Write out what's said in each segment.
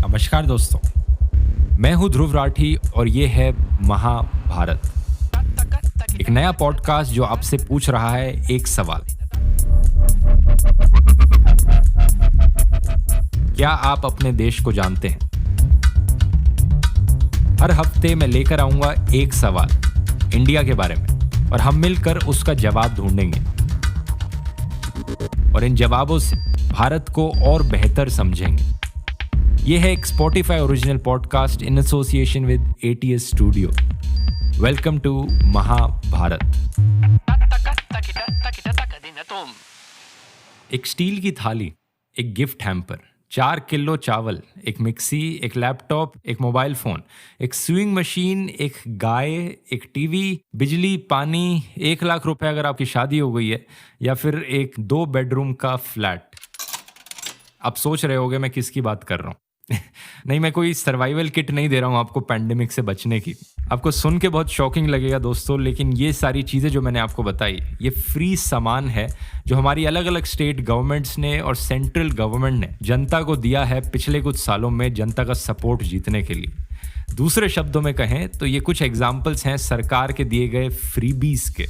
नमस्कार दोस्तों, मैं हूं ध्रुव राठी और ये है महाभारत, एक नया पॉडकास्ट जो आपसे पूछ रहा है एक सवाल। क्या आप अपने देश को जानते हैं? हर हफ्ते मैं लेकर आऊंगा एक सवाल इंडिया के बारे में और हम मिलकर उसका जवाब ढूंढेंगे और इन जवाबों से भारत को और बेहतर समझेंगे। ये है एक Spotify original podcast in association with ATS studio. Welcome to Mahabharat. एक स्टील की थाली, एक गिफ्ट हैम्पर, 4 किलो चावल, एक मिक्सी, एक लैपटॉप, एक मोबाइल फोन, एक स्विंग मशीन, एक गाय, एक टीवी, बिजली, पानी, 1 लाख रुपए अगर आपकी शादी हो गई है, या फिर एक 2 बेडरूम का फ्लैट। आप सोच रहे होगे मैं किसकी बात कर रहा हूँ। नहीं, मैं कोई सर्वाइवल किट नहीं दे रहा हूँ आपको पैंडेमिक से बचने की। आपको सुन के बहुत शॉकिंग लगेगा दोस्तों, लेकिन ये सारी चीज़ें जो मैंने आपको बताई, ये फ्री सामान है जो हमारी अलग अलग स्टेट गवर्नमेंट्स ने और सेंट्रल गवर्नमेंट ने जनता को दिया है पिछले कुछ सालों में जनता का सपोर्ट जीतने के लिए। दूसरे शब्दों में कहें तो ये कुछ एग्जाम्पल्स हैं सरकार के दिए गए फ्रीबीज के।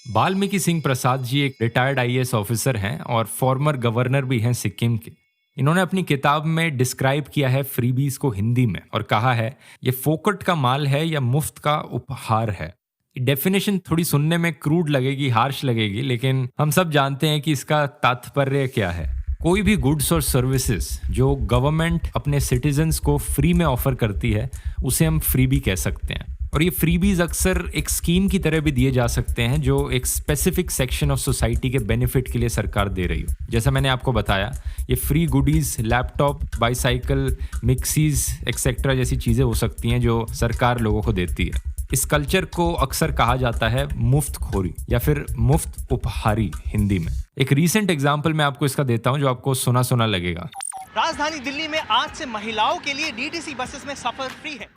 वाल्मीकि सिंह प्रसाद जी एक रिटायर्ड IAS ऑफिसर हैं और फॉर्मर गवर्नर भी हैं सिक्किम के। इन्होंने अपनी किताब में डिस्क्राइब किया है फ्रीबीज को हिंदी में और कहा है ये फोकट का माल है या मुफ्त का उपहार है। डेफिनेशन थोड़ी सुनने में क्रूड लगेगी, हार्श लगेगी, लेकिन हम सब जानते हैं कि इसका तात्पर्य क्या है। कोई भी गुड्स और सर्विसेज जो गवर्नमेंट अपने सिटीजन्स को फ्री में ऑफर करती है उसे हम फ्रीबी कह सकते हैं। और ये फ्रीबीज अक्सर एक स्कीम की तरह भी दिए जा सकते हैं जो एक स्पेसिफिक सेक्शन ऑफ सोसाइटी के बेनिफिट के लिए सरकार दे रही हो। जैसा मैंने आपको बताया, ये free goodies, laptop, bicycle, mixies etcetera जैसी चीज़ें हो सकती हैं जो सरकार लोगों को देती है। इस कल्चर को अक्सर कहा जाता है मुफ्त खोरी या फिर मुफ्त उपहारी हिंदी में। एक रीसेंट एग्जाम्पल मैं आपको इसका देता हूँ जो आपको सुना सुना लगेगा। राजधानी दिल्ली में आज से महिलाओं के लिए DTC बसेस में सफर फ्री है।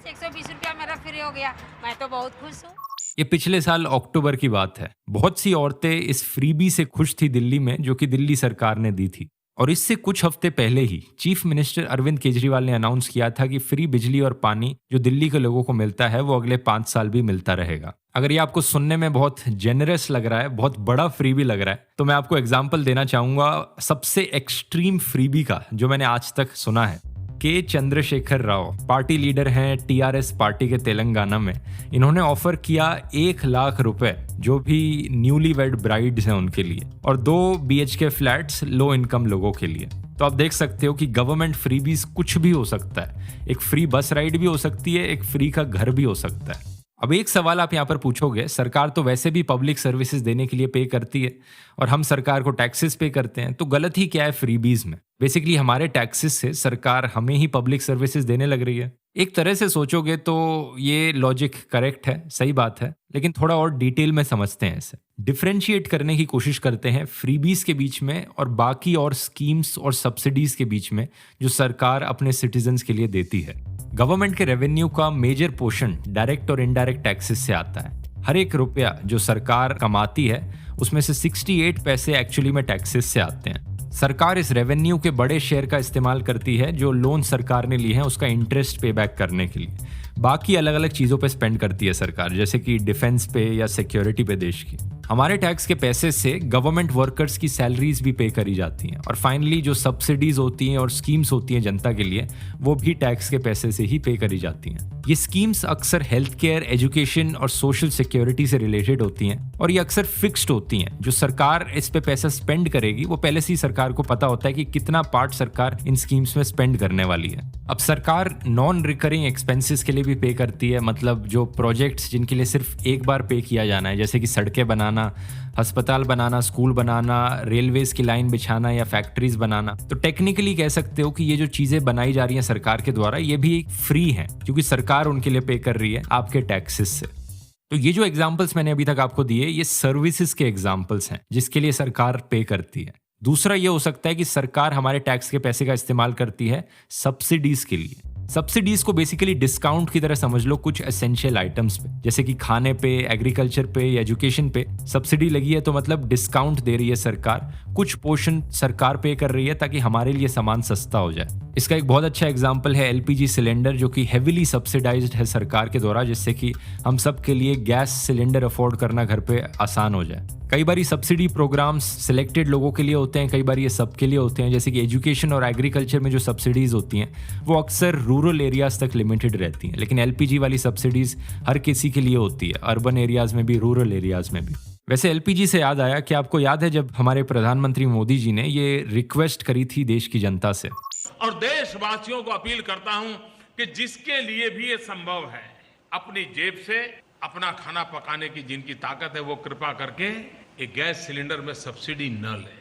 120 रुपया मेरा फ्री हो गया, मैं तो बहुत खुश हूँ। ये पिछले साल अक्टूबर की बात है। बहुत सी औरतें इस फ्रीबी से खुश थी दिल्ली में, जो कि दिल्ली सरकार ने दी थी। और इससे कुछ हफ्ते पहले ही चीफ मिनिस्टर अरविंद केजरीवाल ने अनाउंस किया था कि फ्री बिजली और पानी जो दिल्ली के लोगों को मिलता है वो अगले 5 साल भी मिलता रहेगा। अगर ये आपको सुनने में बहुत जेनरस लग रहा है, बहुत बड़ा फ्रीबी लग रहा है, तो मैं आपको एग्जाम्पल देना चाहूंगा सबसे एक्सट्रीम फ्रीबी का जो मैंने आज तक सुना है। के चंद्रशेखर राव पार्टी लीडर हैं TRS पार्टी के तेलंगाना में। इन्होंने ऑफर किया 1 लाख रुपए जो भी न्यूली वेड ब्राइड्स हैं उनके लिए, और 2 BHK फ्लैट्स लो इनकम लोगों के लिए। तो आप देख सकते हो कि गवर्नमेंट फ्रीबीज कुछ भी हो सकता है। एक फ्री बस राइड भी हो सकती है, एक फ्री का घर भी हो सकता है। अब एक सवाल आप यहाँ पर पूछोगे, सरकार तो वैसे भी पब्लिक सर्विसेज देने के लिए पे करती है और हम सरकार को टैक्सेस पे करते हैं, तो गलत ही क्या है फ्रीबीज में? बेसिकली हमारे टैक्सेस से सरकार हमें ही पब्लिक सर्विसेज देने लग रही है। एक तरह से सोचोगे तो ये लॉजिक करेक्ट है, सही बात है, लेकिन थोड़ा और डिटेल में समझते हैं इसे। डिफरेंशिएट करने की कोशिश करते हैं फ्रीबीज के बीच में और बाकी और स्कीम्स और सब्सिडीज के बीच में जो सरकार अपने सिटीजन्स के लिए देती है। गवर्नमेंट के रेवेन्यू का मेजर पोर्शन डायरेक्ट और इनडायरेक्ट टैक्सेस से आता है। हर एक रुपया जो सरकार कमाती है उसमें से 68 पैसे एक्चुअली में टैक्सेस से आते हैं। सरकार इस रेवेन्यू के बड़े शेयर का इस्तेमाल करती है जो लोन सरकार ने लिए हैं उसका इंटरेस्ट पे बैक करने के लिए। बाकी अलग अलग चीज़ों पे स्पेंड करती है सरकार, जैसे कि डिफेंस पे या सिक्योरिटी पे देश की। हमारे टैक्स के पैसे से गवर्नमेंट वर्कर्स की सैलरीज भी पे करी जाती हैं, और फाइनली जो सब्सिडीज होती हैं और स्कीम्स होती हैं जनता के लिए, वो भी टैक्स के पैसे से ही पे करी जाती हैं। ये स्कीम्स अक्सर हेल्थ केयर, एजुकेशन और सोशल सिक्योरिटी से रिलेटेड होती हैं, और ये अक्सर फिक्स्ड होती हैं। जो सरकार इस पे पैसा स्पेंड करेगी वो पहले से ही सरकार को पता होता है कि कितना पार्ट सरकार इन स्कीम्स में स्पेंड करने वाली है। अब सरकार नॉन रिकरिंग एक्सपेंसेस के लिए भी पे करती है, मतलब जो प्रोजेक्ट्स जिनके लिए सिर्फ एक बार पे किया जाना है, जैसे कि सड़कें बनाना, अस्पताल बनाना, स्कूल बनाना, रेलवेज की लाइन बिछाना या फैक्ट्रीज बनाना। तो टेक्निकली कह सकते हो कि ये जो चीजें बनाई जा रही हैं सरकार के द्वारा, ये भी फ्री हैं क्योंकि सरकार उनके लिए पे कर रही है आपके टैक्सेस से। तो ये जो एग्जाम्पल्स मैंने अभी तक आपको दिए, ये सर्विसेज के एग्जाम्पल्स हैं जिसके लिए सरकार पे करती है। दूसरा ये हो सकता है कि सरकार हमारे टैक्स के पैसे का इस्तेमाल करती है सब्सिडीज के लिए। सब्सिडीज को बेसिकली डिस्काउंट की तरह समझ लो कुछ एसेंशियल आइटम्स पे, जैसे कि खाने पे, एग्रीकल्चर पे या एजुकेशन पे सब्सिडी लगी है तो मतलब डिस्काउंट दे रही है सरकार, कुछ पोर्शन सरकार पे कर रही है ताकि हमारे लिए सामान सस्ता हो जाए। इसका एक बहुत अच्छा एग्जांपल है एलपीजी सिलेंडर, जो कि हेविली सब्सिडाइज्ड है सरकार के द्वारा, जिससे कि हम सब के लिए गैस सिलेंडर अफोर्ड करना घर पे आसान हो जाए। कई बार सब्सिडी प्रोग्राम्स सिलेक्टेड लोगों के लिए होते हैं, कई बार ये सबके लिए होते हैं, जैसे कि एजुकेशन और एग्रीकल्चर में जो सब्सिडीज होती हैं वो अक्सर रूरल एरियाज तक लिमिटेड रहती हैं, लेकिन एलपीजी वाली सब्सिडीज हर किसी के लिए होती है, अर्बन एरियाज में भी, रूरल एरियाज में भी। वैसे एलपीजी से याद आया कि आपको याद है जब हमारे प्रधानमंत्री मोदी जी ने ये रिक्वेस्ट करी थी देश की जनता से, और देशवासियों को अपील करता हूं कि जिसके लिए भी ये संभव है, अपनी जेब से अपना खाना पकाने की जिनकी ताकत है वो कृपा करके एक गैस सिलेंडर में सब्सिडी न लें।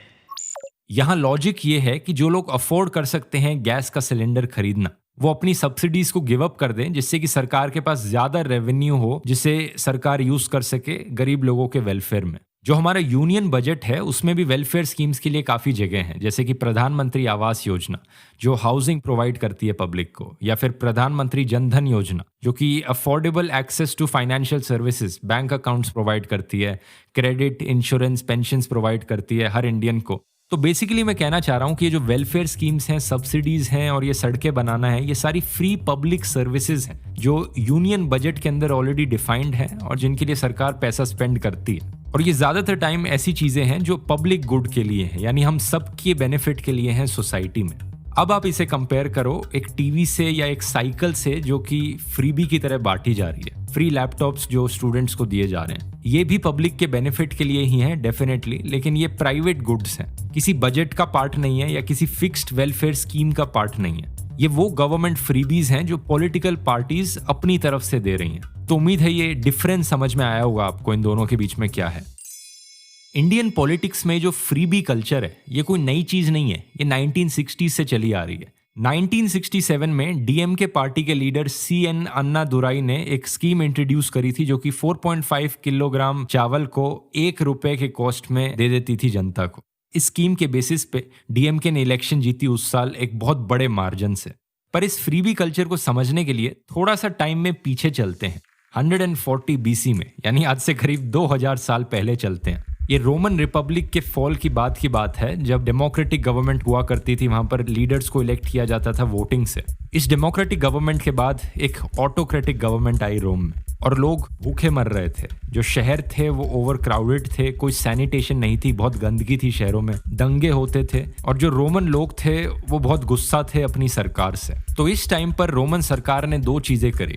यहाँ लॉजिक ये है कि जो लोग अफोर्ड कर सकते हैं गैस का सिलेंडर खरीदना, वो अपनी सब्सिडीज को गिव अप कर दें, जिससे कि सरकार के पास ज्यादा रेवेन्यू हो, जिसे सरकार यूज कर सके गरीब लोगों के वेलफेयर में। जो हमारा यूनियन बजट है उसमें भी वेलफेयर स्कीम्स के लिए काफ़ी जगह हैं, जैसे कि प्रधानमंत्री आवास योजना जो हाउसिंग प्रोवाइड करती है पब्लिक को, या फिर प्रधानमंत्री जनधन योजना जो कि affordable access to financial services, bank accounts provide करती है, क्रेडिट, इंश्योरेंस, पेंशन्स प्रोवाइड करती है हर इंडियन को। तो बेसिकली मैं कहना चाह रहा हूँ कि ये जो वेलफेयर स्कीम्स हैं, सब्सिडीज हैं और ये सड़कें बनाना है, ये सारी फ्री पब्लिक सर्विसेज हैं जो यूनियन बजट के अंदर ऑलरेडी डिफाइंड है और जिनके लिए सरकार पैसा स्पेंड करती है। और ये ज्यादातर टाइम ऐसी चीजें हैं जो पब्लिक गुड के लिए हैं, यानी हम सबके बेनिफिट के लिए हैं सोसाइटी में। अब आप इसे कंपेयर करो एक टीवी से या एक साइकिल से जो कि फ्रीबी की तरह बांटी जा रही है, फ्री लैपटॉप्स जो स्टूडेंट्स को दिए जा रहे हैं, ये भी पब्लिक के बेनिफिट के लिए ही हैं डेफिनेटली, लेकिन ये प्राइवेट गुड्स हैं, किसी बजट का पार्ट नहीं है या किसी फिक्स्ड वेलफेयर स्कीम का पार्ट नहीं है। ये वो गवर्नमेंट फ्रीबीज हैं जो पॉलिटिकल पार्टीज अपनी तरफ से दे रही हैं। तो उम्मीद है ये डिफरेंस समझ में आया होगा आपको इन दोनों के बीच में क्या है। इंडियन पॉलिटिक्स में जो फ्रीबी कल्चर है ये कोई नई चीज नहीं है, ये 1960s से चली आ रही है। 1967 में डीएमके पार्टी के लीडर सीएन अन्नादुराई ने एक स्कीम इंट्रोड्यूस करी थी जो कि 4.5 किलोग्राम चावल को ₹1 के कॉस्ट में दे देती थी जनता को। इस स्कीम के बेसिस पे डीएमके ने इलेक्शन जीती उस साल एक बहुत बड़े मार्जिन से। पर इस फ्रीबी कल्चर को समझने के लिए थोड़ा सा टाइम में पीछे चलते हैं, 140 BC में, यानी आज से करीब 2000 साल पहले चलते हैं। ये रोमन रिपब्लिक के फॉल की बात है, जब डेमोक्रेटिक गवर्नमेंट हुआ करती थी, वहां पर लीडर्स को इलेक्ट किया जाता था वोटिंग से। इस डेमोक्रेटिक गवर्नमेंट के बाद एक ऑटोक्रेटिक गवर्नमेंट आई रोम में, और लोग भूखे मर रहे थे। जो शहर थे वो ओवर क्राउडेड थे, कोई सैनिटेशन नहीं थी, बहुत गंदगी थी शहरों में, दंगे होते थे, और जो रोमन लोग थे वो बहुत गुस्सा थे अपनी सरकार से। तो इस टाइम पर रोमन सरकार ने 2 चीजें करी।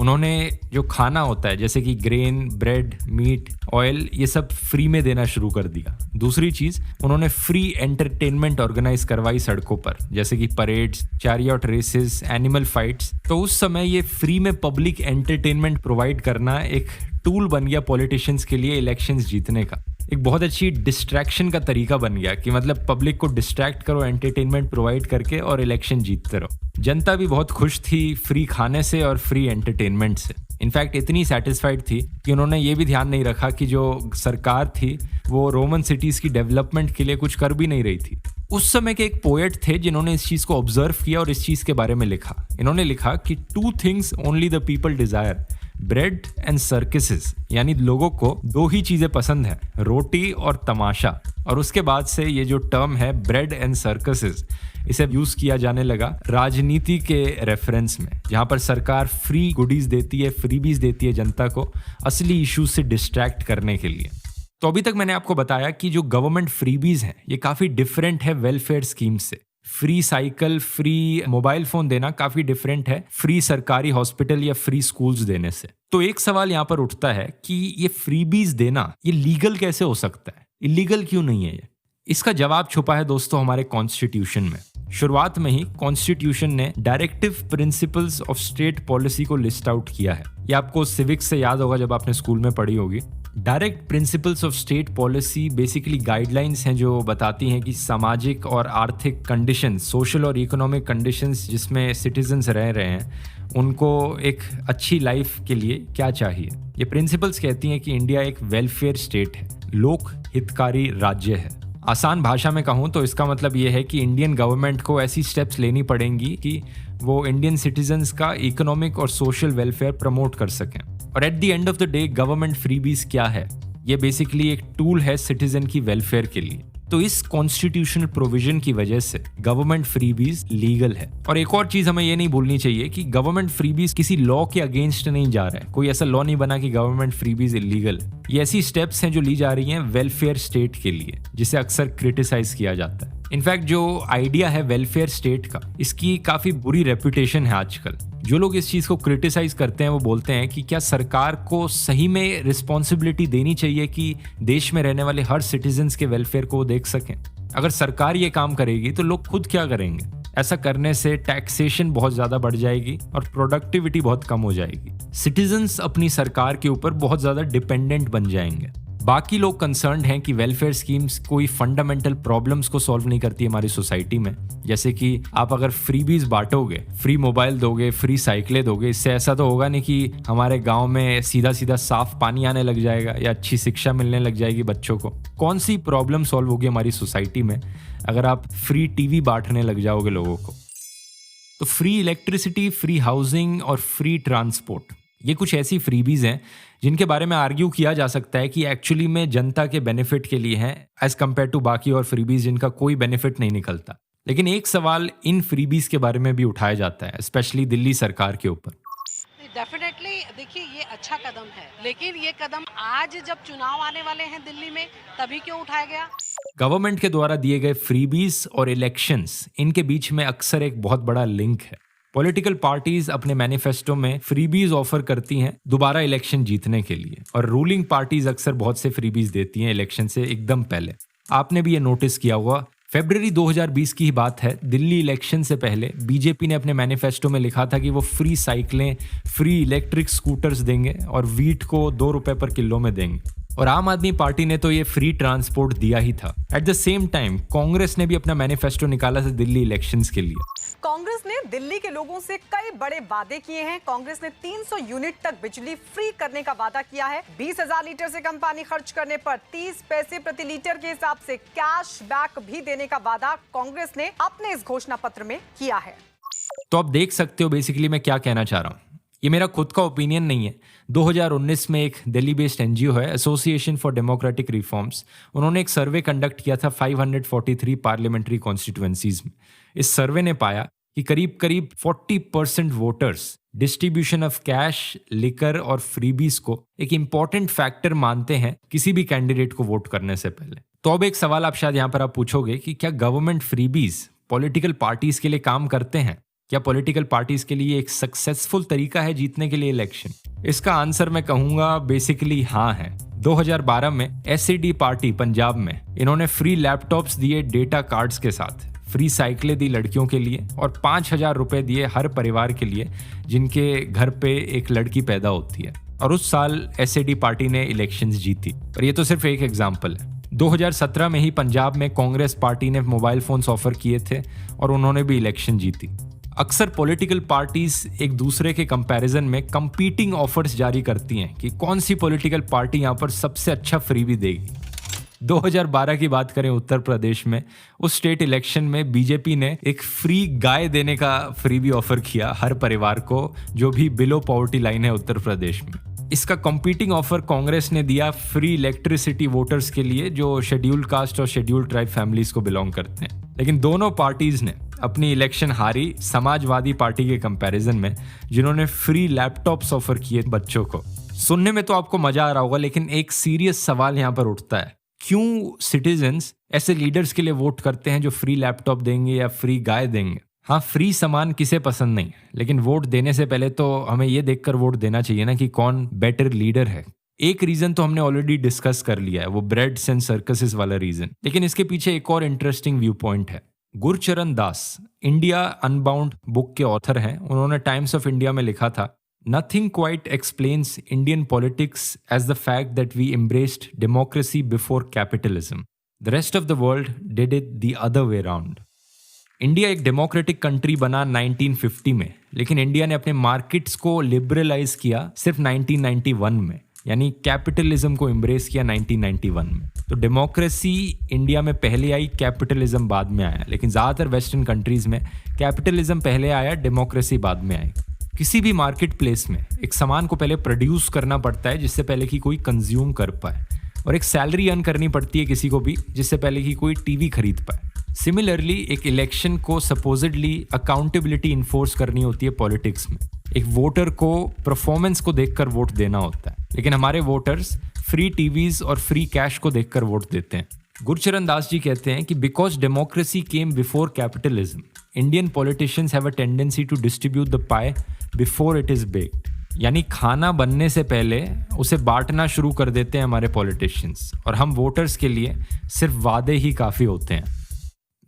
उन्होंने जो खाना होता है जैसे कि ग्रेन, ब्रेड, मीट, ऑयल, ये सब फ्री में देना शुरू कर दिया। दूसरी चीज, उन्होंने फ्री एंटरटेनमेंट ऑर्गेनाइज करवाई सड़कों पर, जैसे कि parades, chariot races, animal fights. तो उस समय ये फ्री में पब्लिक एंटरटेनमेंट प्रोवाइड करना एक टूल बन गया पॉलिटिशियंस के लिए इलेक्शंस जीतने का। एक बहुत अच्छी डिस्ट्रैक्शन का तरीका बन गया कि मतलब पब्लिक को डिस्ट्रैक्ट करो एंटरटेनमेंट प्रोवाइड करके और इलेक्शन जीतते रहो। जनता भी बहुत खुश थी फ्री खाने से और फ्री एंटरटेनमेंट से। इनफैक्ट इतनी सेटिस्फाइड थी कि उन्होंने ये भी ध्यान नहीं रखा कि जो सरकार थी वो रोमन सिटीज की डेवलपमेंट के लिए कुछ कर भी नहीं रही थी। उस समय के एक पोएट थे जिन्होंने इस चीज को ऑब्जर्व किया और इस चीज के बारे में लिखा। इन्होंने लिखा कि 2 things only the people desire, bread and circuses, यानी लोगों को 2 ही चीजें पसंद है, रोटी और तमाशा। और उसके बाद से ये जो टर्म है ब्रेड एंड सर्कसेस, इसे यूज किया जाने लगा राजनीति के रेफरेंस में, जहां पर सरकार फ्री गुडीज देती है, फ्रीबीज देती है जनता को असली इश्यूज से डिस्ट्रैक्ट करने के लिए। तो अभी तक मैंने आपको बताया कि जो गवर्नमेंट फ्रीबीज हैं ये काफी डिफरेंट है वेलफेयर स्कीम से। Free cycle, free mobile phone देना काफी डिफरेंट है फ्री सरकारी हॉस्पिटल या फ्री स्कूल्स देने से। तो एक सवाल यहाँ पर उठता है कि ये फ्रीबीज देना ये लीगल कैसे हो सकता है, इलीगल क्यों नहीं है ये? इसका जवाब छुपा है दोस्तों हमारे कॉन्स्टिट्यूशन में। शुरुआत में ही कॉन्स्टिट्यूशन ने directive principles of state policy को लिस्ट आउट किया है। ये आपको सिविक्स से याद होगा जब आपने स्कूल में पढ़ी होगी। Direct principles of state policy basically guidelines हैं जो बताती हैं कि सामाजिक और आर्थिक कंडीशंस, सोशल और इकोनॉमिक कंडीशंस जिसमें सिटीजन्स रह रहे हैं उनको एक अच्छी लाइफ के लिए क्या चाहिए। ये प्रिंसिपल्स कहती हैं कि इंडिया एक वेलफेयर स्टेट है, लोक हितकारी राज्य है। आसान भाषा में कहूँ तो इसका मतलब ये है कि इंडियन गवर्नमेंट को ऐसी स्टेप्स लेनी पड़ेंगी कि वो इंडियन सिटीजन्स का इकोनॉमिक और सोशल वेलफेयर प्रमोट कर सकें। और at the end of the day government freebies क्या है? ये बेसिकली एक टूल है सिटीजन की वेलफेयर के लिए। तो इस कॉन्स्टिट्यूशनल प्रोविजन की वजह से गवर्नमेंट फ्रीबीज लीगल है। और एक और चीज हमें ये नहीं भूलनी चाहिए कि गवर्नमेंट फ्रीबीज किसी लॉ के अगेंस्ट नहीं जा रहा है। कोई ऐसा लॉ नहीं बना कि गवर्नमेंट फ्रीबीज इलीगल है। ये ऐसी स्टेप्स हैं जो ली जा रही हैं वेलफेयर स्टेट के लिए, जिसे अक्सर क्रिटिसाइज किया जाता है। इनफैक्ट जो आइडिया है वेलफेयर स्टेट का, इसकी काफी बुरी रेपुटेशन है आजकल। जो लोग इस चीज को क्रिटिसाइज करते हैं वो बोलते हैं कि क्या सरकार को सही में रिस्पॉन्सिबिलिटी देनी चाहिए कि देश में रहने वाले हर सिटीजन्स के वेलफेयर को वो देख सकें। अगर सरकार ये काम करेगी तो लोग खुद क्या करेंगे? ऐसा करने से टैक्सेशन बहुत ज्यादा बढ़ जाएगी और प्रोडक्टिविटी बहुत कम हो जाएगी। सिटीजन्स अपनी सरकार के ऊपर बहुत ज्यादा डिपेंडेंट बन जाएंगे। बाकी लोग कंसर्न्ड हैं कि वेलफेयर स्कीम्स कोई फंडामेंटल प्रॉब्लम्स को सॉल्व नहीं करती हमारी सोसाइटी में। जैसे कि आप अगर फ्रीबीज बांटोगे, फ्री मोबाइल दोगे, फ्री साइकिलें दोगे, इससे ऐसा तो होगा नहीं कि हमारे गांव में सीधा सीधा साफ पानी आने लग जाएगा या अच्छी शिक्षा मिलने लग जाएगी बच्चों को। कौन सी प्रॉब्लम सॉल्व होगी हमारी सोसाइटी में अगर आप फ्री टीवी बांटने लग जाओगे लोगों को? तो फ्री इलेक्ट्रिसिटी, फ्री हाउसिंग और फ्री ट्रांसपोर्ट, ये कुछ ऐसी फ्रीबीज हैं जिनके बारे में आर्ग्यू किया जा सकता है कि एक्चुअली में जनता के बेनिफिट के लिए हैं एज कम्पेयर टू बाकी और फ्रीबीज जिनका कोई बेनिफिट नहीं निकलता। लेकिन एक सवाल इन फ्रीबीज के बारे में भी उठाया जाता है, स्पेशली दिल्ली सरकार के ऊपर। डेफिनेटली देखिए ये अच्छा कदम है, लेकिन ये कदम आज जब चुनाव आने वाले हैं दिल्ली में तभी क्यों उठाया गया? गवर्नमेंट के द्वारा दिए गए फ्रीबीज और इलेक्शंस, इनके बीच में अक्सर एक बहुत बड़ा लिंक है। पॉलिटिकल पार्टीज अपने मैनिफेस्टो में फ्रीबीज ऑफर करती हैं दोबारा इलेक्शन जीतने के लिए, और रूलिंग पार्टीज अक्सर बहुत से फ्रीबीज देती हैं इलेक्शन से एकदम पहले। आपने भी ये नोटिस किया होगा, फरवरी 2020 की ही बात है, दिल्ली इलेक्शन से पहले बीजेपी ने अपने मैनिफेस्टो में लिखा था कि वो फ्री साइकिलें, फ्री इलेक्ट्रिक स्कूटर्स देंगे और वीट को 2 रुपए पर किलो में देंगे। और आम आदमी पार्टी ने तो ये फ्री ट्रांसपोर्ट दिया ही था। At the same time Congress ने भी अपना मैनिफेस्टो निकाला था दिल्ली इलेक्शंस के लिए। कांग्रेस ने दिल्ली के लोगों से कई बड़े वादे किए हैं। कांग्रेस ने 300 यूनिट तक बिजली फ्री करने का वादा किया है। 20,000 लीटर से कम पानी खर्च करने पर 30 पैसे प्रति लीटर के हिसाब से कैश बैक भी देने का वादा कांग्रेस ने अपने इस घोषणा पत्र में किया है। तो आप देख सकते हो बेसिकली मैं क्या कहना चाह रहा हूँ। ये मेरा खुद का ओपिनियन नहीं है। 2019 में एक दिल्ली बेस्ड एनजीओ है एसोसिएशन फॉर डेमोक्रेटिक रिफॉर्म्स, उन्होंने एक सर्वे कंडक्ट किया था 543 पार्लियामेंट्री कॉन्स्टिट्यूएंसीज में। इस सर्वे ने पाया कि करीब 40% voters distribution of cash, liquor और फ्रीबीज को एक इंपॉर्टेंट फैक्टर मानते हैं किसी भी कैंडिडेट को वोट करने से पहले। तो अब एक सवाल आप शायद यहाँ पर आप पूछोगे कि क्या गवर्नमेंट फ्रीबीज पॉलिटिकल पार्टीज के लिए काम करते हैं? क्या पॉलिटिकल पार्टीज के लिए एक सक्सेसफुल तरीका है जीतने के लिए इलेक्शन? इसका आंसर मैं कहूंगा बेसिकली हाँ है। 2012 में एसएडी पार्टी पंजाब में इन्होंने फ्री लैपटॉप्स दिए डेटा कार्ड्स के साथ, फ्री साइकिलें दी लड़कियों के लिए और 5,000 रुपए दिए हर परिवार के लिए जिनके घर पे एक लड़की पैदा होती है। और उस साल एसएडी पार्टी ने इलेक्शंस जीती। और ये तो सिर्फ एक एग्जाम्पल है। 2017 में ही पंजाब में कांग्रेस पार्टी ने मोबाइल फोन्स ऑफर किए थे और उन्होंने भी इलेक्शन जीती। अक्सर पॉलिटिकल पार्टीज एक दूसरे के कंपैरिजन में कंपीटिंग ऑफर्स जारी करती हैं कि कौन सी पॉलिटिकल पार्टी यहाँ पर सबसे अच्छा फ्रीबी देगी। 2012 की बात करें उत्तर प्रदेश में, उस स्टेट इलेक्शन में बीजेपी ने एक फ्री गाय देने का फ्रीबी ऑफर किया हर परिवार को जो भी बिलो पॉवर्टी लाइन है उत्तर प्रदेश में। इसका कंपीटिंग ऑफर कांग्रेस ने दिया फ्री इलेक्ट्रिसिटी वोटर्स के लिए जो शेड्यूल्ड कास्ट और शेड्यूल्ड ट्राइब फैमिलीज को बिलोंग करते हैं। लेकिन दोनों पार्टीज ने अपनी इलेक्शन हारी समाजवादी पार्टी के कंपैरिजन में, जिन्होंने फ्री लैपटॉप्स ऑफर किए बच्चों को। सुनने में तो आपको मजा आ रहा होगा, लेकिन एक सीरियस सवाल यहाँ पर उठता है, क्यों सिटीजन्स ऐसे लीडर्स के लिए वोट करते हैं जो फ्री लैपटॉप देंगे या फ्री गाय देंगे? हाँ, फ्री सामान किसे पसंद नहीं, लेकिन वोट देने से पहले तो हमें ये देखकर वोट देना चाहिए ना कि कौन बेटर लीडर है। एक रीजन तो हमने ऑलरेडी डिस्कस कर लिया है, वो ब्रेड्स एंड सर्कसेस वाला रीजन। लेकिन इसके पीछे एक और इंटरेस्टिंग व्यू पॉइंट है। गुरचरण दास इंडिया अनबाउंड बुक के ऑथर हैं। उन्होंने टाइम्स ऑफ इंडिया में लिखा था, Nothing quite explains Indian politics as the fact that we embraced democracy before capitalism. The rest of the world did it the other way around. India एक democratic country बना 1950 में, लेकिन India ने अपने markets को लिबरलाइज किया सिर्फ 1991 में, यानी कैपिटलिज्म को एम्ब्रेस किया 1991 में। तो डेमोक्रेसी इंडिया में पहले आई, कैपिटलिज्म बाद में आया, लेकिन ज़्यादातर वेस्टर्न कंट्रीज़ में कैपिटलिज्म पहले आया, डेमोक्रेसी बाद में आई। किसी भी मार्केट प्लेस में एक सामान को पहले प्रोड्यूस करना पड़ता है जिससे पहले कि कोई कंज्यूम कर पाए, और एक सैलरी अर्न करनी पड़ती है किसी को भी जिससे पहले कि कोई टीवी खरीद पाए। सिमिलरली एक इलेक्शन को सपोजिडली अकाउंटेबिलिटी इन्फोर्स करनी होती है पॉलिटिक्स में। एक वोटर को परफॉर्मेंस को देखकर वोट देना होता है, लेकिन हमारे वोटर्स फ्री टीवीज और फ्री कैश को देखकर वोट देते हैं। गुरचरण दास जी कहते हैं कि because democracy came before capitalism, Indian politicians have a tendency to distribute the pie before it is baked. यानी खाना बनने से पहले उसे बांटना शुरू कर देते हैं हमारे पॉलिटिशियंस, और हम वोटर्स के लिए सिर्फ वादे ही काफ़ी होते हैं।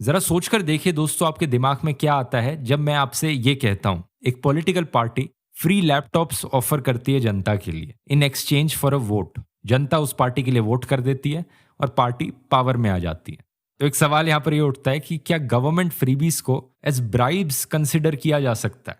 ज़रा सोचकर देखिए दोस्तों, आपके दिमाग में क्या आता है जब मैं आपसे ये कहता हूँ एक political party free laptops offer करती है जनता के लिए in exchange for a vote. जनता उस पार्टी के लिए वोट कर देती है और पार्टी पावर में आ जाती है। तो एक सवाल यहाँ पर ये उठता है कि क्या गवर्नमेंट फ्रीबीज को एज ब्राइब्स कंसिडर किया जा सकता है?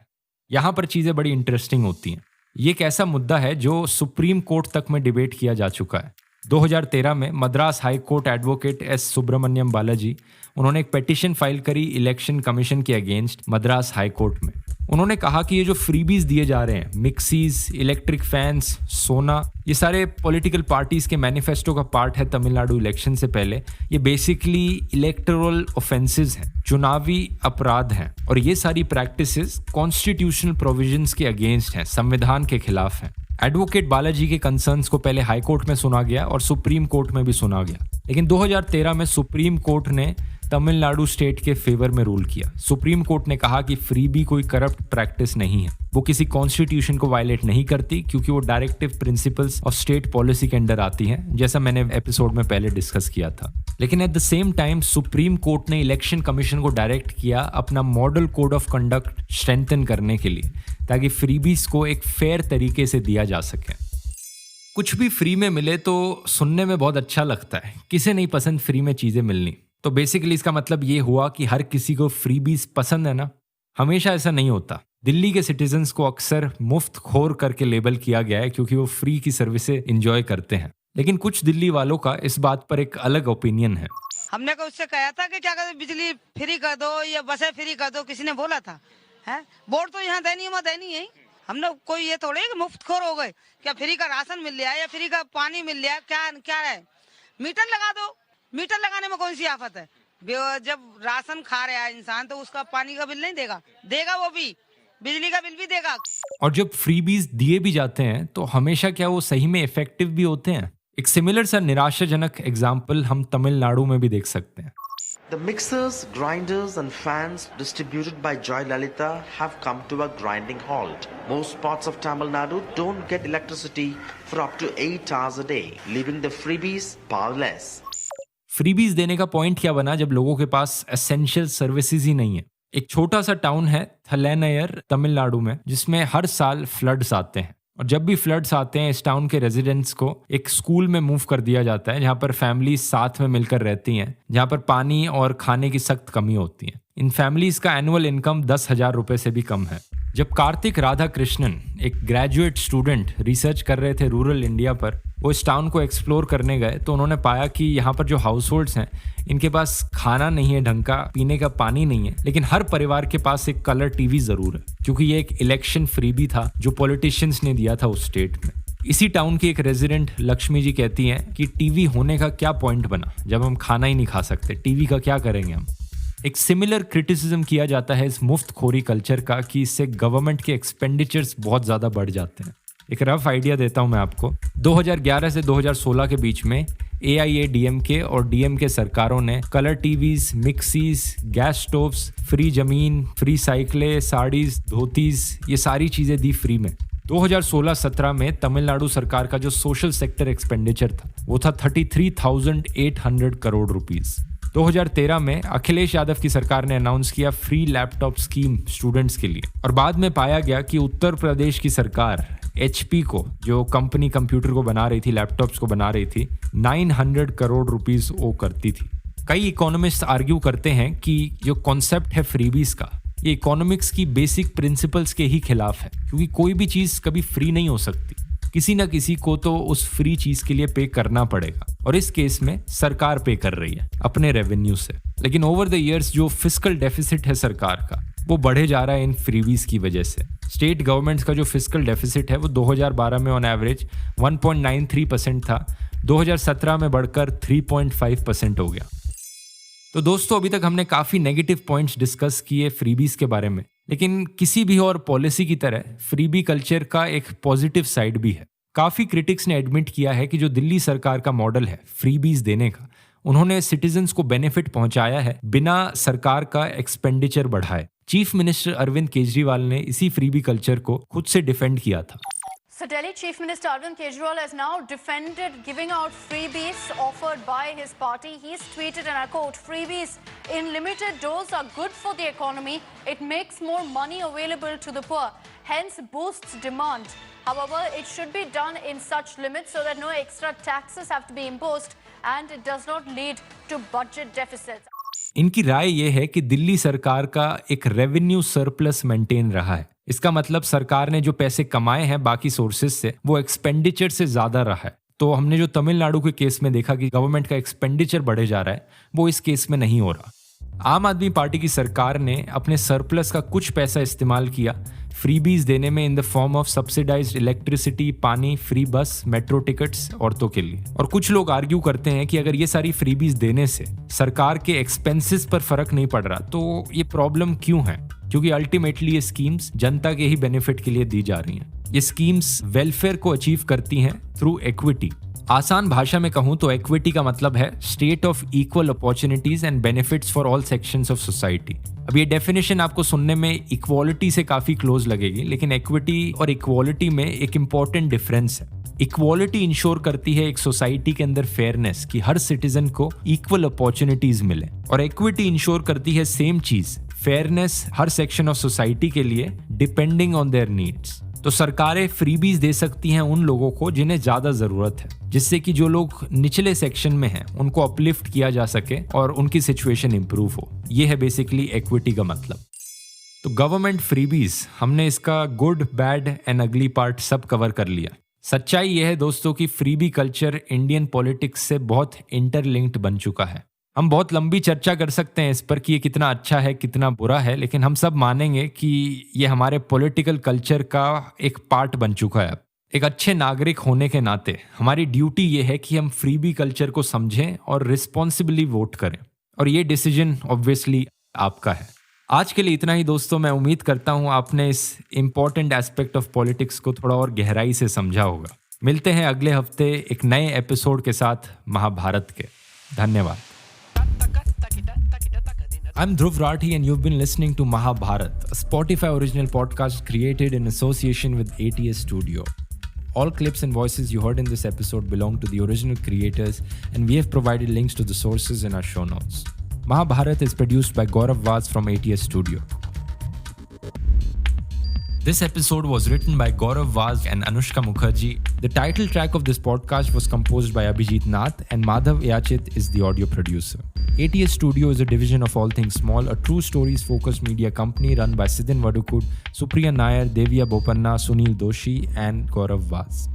यहाँ पर चीज़ें बड़ी इंटरेस्टिंग होती हैं। ये एक ऐसा मुद्दा है जो सुप्रीम कोर्ट तक में डिबेट किया जा चुका है। 2013 में Madras high court advocate S Subramaniam Balaji, उन्होंने एक पेटिशन फाइल करी इलेक्शन कमीशन के अगेंस्ट मद्रास हाई कोर्ट में। उन्होंने कहा कि ये जो फ्रीबीज दिए जा रहे हैं, मिक्सीज, इलेक्ट्रिक फैंस, सोना, ये सारे पॉलिटिकल पार्टीज के मैनिफेस्टो का पार्ट है तमिलनाडु इलेक्शन से पहले। ये बेसिकली इलेक्टोरल ऑफेंसेस हैं, चुनावी अपराध हैं, और ये सारी प्रैक्टिसेस कॉन्स्टिट्यूशनल प्रोविजंस के अगेंस्ट हैं, संविधान के खिलाफ हैं। एडवोकेट बालाजी के कंसर्न्स को पहले हाई कोर्ट में सुना गया और सुप्रीम कोर्ट में भी सुना गया, लेकिन 2013 में सुप्रीम कोर्ट ने तमिलनाडु स्टेट के फेवर में रूल किया। सुप्रीम कोर्ट ने कहा कि फ्रीबी कोई करप्ट प्रैक्टिस नहीं है, वो किसी कॉन्स्टिट्यूशन को वायलेट नहीं करती क्योंकि वो directive principles of state policy के अंडर आती हैं, जैसा मैंने एपिसोड में पहले डिस्कस किया था। लेकिन at the same time supreme court ने इलेक्शन कमीशन को डायरेक्ट किया अपना model code of conduct strengthen करने के लिए, ताकि फ्रीबीज को एक फेयर तरीके से दिया जा सके। कुछ भी फ्री में मिले तो सुनने में बहुत अच्छा लगता है, किसे नहीं पसंद फ्री में चीज़ें मिलनी। तो बेसिकली इसका मतलब ये हुआ कि हर किसी को फ्रीबीज पसंद है ना? हमेशा ऐसा नहीं होता। दिल्ली के सिटीजन्स को अक्सर मुफ्त खोर करके लेबल किया गया है क्योंकि वो फ्री की सर्विसेज एंजॉय करते हैं, लेकिन कुछ दिल्ली वालों का इस बात पर एक अलग ओपिनियन है। हमने को उससे कहा था कि क्या कहते बिजली फ्री कर दो या बसें फ्री कर दो, किसी ने बोला था है? वोट तो यहाँ देनी है। हमने कोई ये थोड़े कि मुफ्त खोर हो गए, क्या फ्री का राशन मिल गया या फ्री का पानी मिल गया, क्या है? मीटर लगा दो, मीटर लगाने में कौन सी आफत है? जब राशन खा रहा है इंसान तो उसका पानी का बिल नहीं देगा वो भी बिजली का बिल भी देगा। और जब फ्रीबीज दिए भी जाते हैं तो हमेशा क्या वो सही में इफेक्टिव भी होते हैं? एक सिमिलर सा निराशाजनक एग्जाम्पल हम तमिलनाडु में भी देख सकते हैं। The mixers, grinders and fans distributed by Joy Lalita have come to a grinding halt. Most parts of Tamil Nadu don't get electricity for up to 8 hours a day, leaving the freebies powerless. Freebies देने का point क्या बना जब लोगों के पास essential services ही नहीं है? एक छोटा सा टाउन है थलैनयर तमिलनाडु में, जिसमें हर साल फ्लड्स आते हैं, और जब भी फ्लड्स आते हैं इस टाउन के रेजिडेंट्स को एक स्कूल में मूव कर दिया जाता है जहाँ पर फैमिलीज साथ में मिलकर रहती हैं, जहाँ पर पानी और खाने की सख्त कमी होती है। इन फैमिलीज का एनुअल इनकम 10,000 रुपए से भी कम है। जब कार्तिक राधा कृष्णन, एक ग्रेजुएट स्टूडेंट, रिसर्च कर रहे थे रूरल इंडिया पर, वो इस टाउन को एक्सप्लोर करने गए तो उन्होंने पाया कि यहाँ पर जो हाउस होल्ड्स हैं इनके पास खाना नहीं है ढंग का, पीने का पानी नहीं है, लेकिन हर परिवार के पास एक कलर टीवी जरूर है, क्योंकि ये एक इलेक्शन फ्रीबी था जो पॉलिटिशियंस ने दिया था उस स्टेट में। इसी टाउन की एक रेजिडेंट लक्ष्मी जी कहती हैं कि टीवी होने का क्या पॉइंट बना जब हम खाना ही नहीं खा सकते, टीवी का क्या करेंगे हम। एक सिमिलर क्रिटिसिज्म किया जाता है इस मुफ्त खोरी कल्चर का कि इससे गवर्नमेंट के एक्सपेंडिचर्स बहुत ज़्यादा बढ़ जाते हैं। एक रफ आइडिया देता हूं मैं आपको। 2011 से 2016 के बीच में AIADMK और DMK सरकारों ने colour TVs, mixies, gas stoves, free जमीन, फ्री साइकिलें, साड़ीज, धोतीज, ये सारी चीज़ें दी फ्री में। 2016-17 में तमिलनाडु सरकार का जो सोशल सेक्टर एक्सपेंडिचर था वो था 33,800 करोड़ रुपीस। 2013 में अखिलेश यादव की सरकार ने अनाउंस किया फ्री लैपटॉप स्कीम स्टूडेंट्स के लिए, और बाद में पाया गया कि उत्तर प्रदेश की सरकार HP को, जो कंपनी कंप्यूटर को बना रही थी, लैपटॉप्स को बना रही थी, 900 करोड़ रुपीस ओ करती थी। कई इकोनॉमिस्ट आर्ग्यू करते हैं कि जो कॉन्सेप्ट है फ्रीबीज का, ये इकोनॉमिक्स की बेसिक प्रिंसिपल्स के ही खिलाफ है, क्योंकि कोई भी चीज़ कभी फ्री नहीं हो सकती। किसी न किसी को तो उस फ्री चीज के लिए पे करना पड़ेगा, और इस केस में सरकार पे कर रही है अपने रेवेन्यू से। लेकिन ओवर द इयर्स जो फिस्कल डेफिसिट है सरकार का, वो बढ़े जा रहा है इन फ्रीबीज की वजह से। स्टेट गवर्नमेंट्स का जो फिस्कल डेफिसिट है वो 2012 में ऑन एवरेज 1.93% था, 2017 में बढ़कर 3.5% हो गया। तो दोस्तों, अभी तक हमने काफ़ी नेगेटिव पॉइंट्स डिस्कस किए फ्रीबीज के बारे में, लेकिन किसी भी और पॉलिसी की तरह फ्रीबी कल्चर का एक पॉजिटिव साइड भी है। काफ़ी क्रिटिक्स ने एडमिट किया है कि जो दिल्ली सरकार का मॉडल है फ्रीबीज देने का, उन्होंने सिटीजन्स को बेनिफिट पहुंचाया है बिना सरकार का एक्सपेंडिचर बढ़ाए। चीफ मिनिस्टर अरविंद केजरीवाल ने इसी फ्रीबी कल्चर को खुद से डिफेंड किया था। So Delhi Chief Minister Arvind Kejriwal has now defended giving out freebies offered by his party. He's tweeted, and I quote, "Freebies in limited dose are good for the economy. It makes more money available to the poor, hence boosts demand. However, it should be done in such limits so that no extra taxes have to be imposed and it does not lead to budget deficits." इनकी राय यह है कि दिल्ली सरकार का एक revenue surplus maintain रहा है। इसका मतलब सरकार ने जो पैसे कमाए हैं बाकी सोर्सेज से, वो एक्सपेंडिचर से ज्यादा रहा है। तो हमने जो तमिलनाडु के केस में देखा कि गवर्नमेंट का एक्सपेंडिचर बढ़े जा रहा है, वो इस केस में नहीं हो रहा। आम आदमी पार्टी की सरकार ने अपने सरप्लस का कुछ पैसा इस्तेमाल किया फ्रीबीज देने में in the form of subsidised electricity, पानी, फ्री बस, मेट्रो टिकट्स औरतों के लिए। और कुछ लोग आर्ग्यू करते हैं कि अगर ये सारी फ्रीबीज देने से सरकार के एक्सपेंसेस पर फर्क नहीं पड़ रहा, तो ये प्रॉब्लम क्यों है? क्योंकि अल्टीमेटली ये स्कीम्स जनता के ही बेनिफिट के लिए दी जा रही हैं। ये स्कीम्स वेलफेयर को अचीव करती हैं थ्रू इक्विटी। आसान भाषा में कहूं तो इक्विटी का मतलब है state of equal opportunities and benefits for all sections of society. अब ये डेफिनेशन आपको सुनने में इक्वालिटी से काफी क्लोज लगेगी, लेकिन इक्विटी और इक्वालिटी में एक इंपॉर्टेंट डिफरेंस है। इक्वालिटी इंश्योर करती है एक सोसाइटी के अंदर फेयरनेस, कि हर सिटीजन को इक्वल अपॉर्चुनिटीज मिले, और इक्विटी इंश्योर करती है सेम चीज, fairness her section of society के लिए डिपेंडिंग ऑन देयर नीड्स। तो सरकारें फ्रीबीज दे सकती हैं उन लोगों को जिन्हें ज्यादा जरूरत है, जिससे कि जो लोग निचले सेक्शन में हैं उनको अपलिफ्ट किया जा सके और उनकी सिचुएशन इंप्रूव हो। ये है बेसिकली इक्विटी का मतलब। तो गवर्नमेंट फ्रीबीज, हमने इसका गुड, बैड एंड अगली पार्ट सब कवर कर लिया। सच्चाई यह है दोस्तों कि फ्रीबी कल्चर इंडियन पॉलिटिक्स से बहुत इंटरलिंक्ड बन चुका है। हम बहुत लंबी चर्चा कर सकते हैं इस पर कि ये कितना अच्छा है, कितना बुरा है, लेकिन हम सब मानेंगे कि ये हमारे पॉलिटिकल कल्चर का एक पार्ट बन चुका है। एक अच्छे नागरिक होने के नाते हमारी ड्यूटी ये है कि हम फ्रीबी कल्चर को समझें और रिस्पॉन्सिबली वोट करें, और ये डिसीजन ऑब्वियसली आपका है। आज के लिए इतना ही दोस्तों। मैं उम्मीद करता हूँ आपने इस इम्पॉर्टेंट एस्पेक्ट ऑफ पॉलिटिक्स को थोड़ा और गहराई से समझा होगा। मिलते हैं अगले हफ्ते एक नए एपिसोड के साथ महाभारत के। धन्यवाद। I'm Dhruv Rathi and you've been listening to Mahabharat, a Spotify original podcast created in association with ATS Studio. All clips and voices you heard in this episode belong to the original creators, and we have provided links to the sources in our show notes. Mahabharat is produced by Gaurav Vaz from ATS Studio. This episode was written by Gaurav Vaz and Anushka Mukherjee. The title track of this podcast was composed by Abhijit Nath, and Madhav Yachit is the audio producer. ATS Studio is a division of All Things Small, a true stories focused media company run by Sidin Vadukud, Supriya Nair, Devya Bopanna, Sunil Doshi, and Gaurav Vaz.